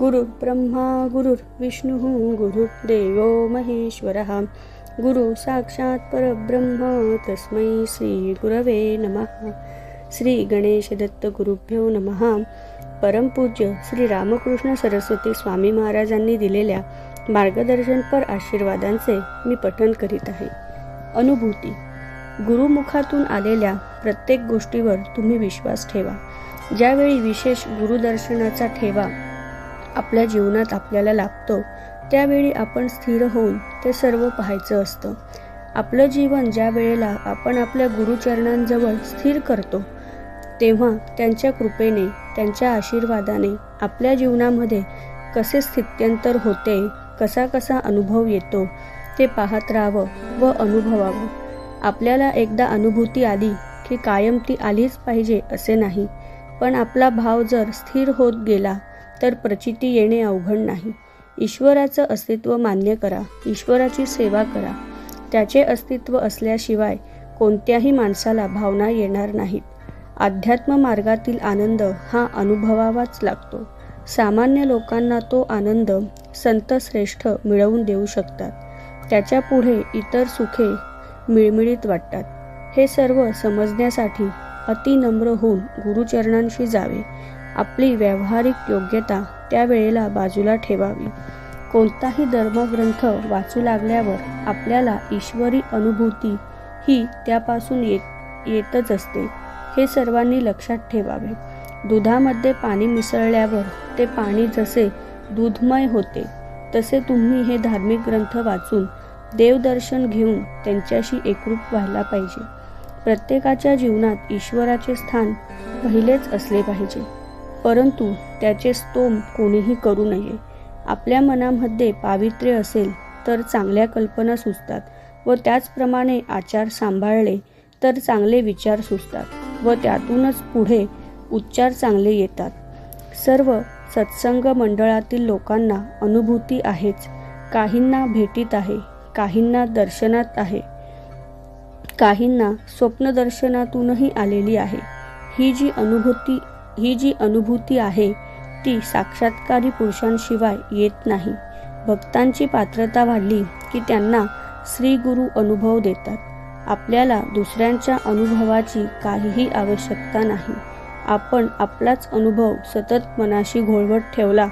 गुरुर्ब्रह्मा गुरुर्विष्णुः गुरुर्देवो महेश्वरः गुरु साक्षात परब्रह्म तस्मै श्री गुरवे नमः. श्री गणेश दत्त गुरुभ्यो नमः. परमपूज्य श्री रामकृष्ण सरस्वती स्वामी महाराजांनी दिलेल्या मार्गदर्शनपर आशीर्वादांचे मी पठण करीत आहे. अनुभूती. गुरुमुखातून आलेल्या प्रत्येक गोष्टीवर तुम्ही विश्वास ठेवा. ज्यावेळी विशेष गुरुदर्शनाचा ठेवा आपल्या जीवनात आपल्याला लाभतो त्यावेळी आपण स्थिर होऊन ते सर्व पाहायचं असतं. आपलं जीवन ज्या वेळेला आपण आपल्या गुरुचरणांजवळ स्थिर करतो तेव्हा त्यांच्या कृपेने, त्यांच्या आशीर्वादाने आपल्या जीवनामध्ये कसे स्थित्यंतर होते, कसा कसा अनुभव येतो ते पाहत राहावं व अनुभवावं. आपल्याला एकदा अनुभूती आली की कायम ती आलीच पाहिजे असे नाही, पण आपला भाव जर स्थिर होत गेला तर प्रचिती येणे अवघड नाही. ईश्वराचं अस्तित्व मान्य करा, ईश्वराची सेवा करा. त्याचे अस्तित्व असल्याशिवाय कोणत्याही माणसाला भावना येणार नाहीत. अध्यात्म मार्गातील आनंद हा अनुभवावाच लागतो. सामान्य लोकांना तो आनंद संत श्रेष्ठ मिळवून देऊ शकतात. त्याच्या पुढे इतर सुखे मिळमिळीत वाटतात. हे सर्व समजण्यासाठी अतिनम्र होऊन गुरुचरणांशी जावे. आपली व्यावहारिक योग्यता त्यावेळेला बाजूला ठेवावी. कोणताही धर्मग्रंथ वाचू लागल्यावर आपल्याला ईश्वरी अनुभूती ही त्यापासून येतच असते. हे सर्वांनी लक्षात ठेवावे. दुधामध्ये पाणी मिसळल्यावर ते पाणी जसे दूधमय होते तसे तुम्ही हे धार्मिक ग्रंथ वाचून देवदर्शन घेऊन त्यांच्याशी एकरूप व्हायला पाहिजे. प्रत्येकाच्या जीवनात ईश्वराचे स्थान पहिलेच असले पाहिजे, परंतु त्याचे स्तोम कोणीही करू नये. आपल्या मनामध्ये पावित्र्य असेल तर चांगल्या कल्पना सुचतात व त्याचप्रमाणे आचार सांभाळले तर चांगले विचार सुचतात व त्यातूनच पुढे उच्चार चांगले येतात. सर्व सत्संग मंडळातील लोकांना अनुभूती आहेच. काहींना भेटीत आहे, काहींना दर्शनात आहे, काहींना स्वप्नदर्शनातूनही आलेली आहे. ही जी अनुभूती आहे ती साक्षात्कारी पुरुषांशिवाय येत नाही. भक्तांची पात्रता वाढली की त्यांना श्री गुरु अनुभव देतात. आपल्याला दुसऱ्यांच्या अनुभवाची काहीही आवश्यकता नाही. आपण आपलाच अनुभव सतत मनाशी घोळवत ठेवला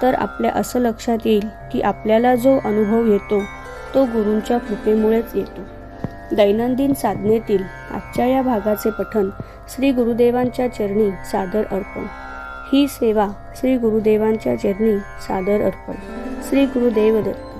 तर आपल्या असं लक्षात येईल की आपल्याला जो अनुभव येतो तो गुरूंच्या कृपेमुळेच येतो. दैनंदिन साधनेतील आजच्या या भागाचे पठण श्री गुरुदेवांच्या चरणी सादर अर्पण. ही सेवा श्री गुरुदेवांच्या चरणी सादर अर्पण. श्री गुरुदेव दत्त.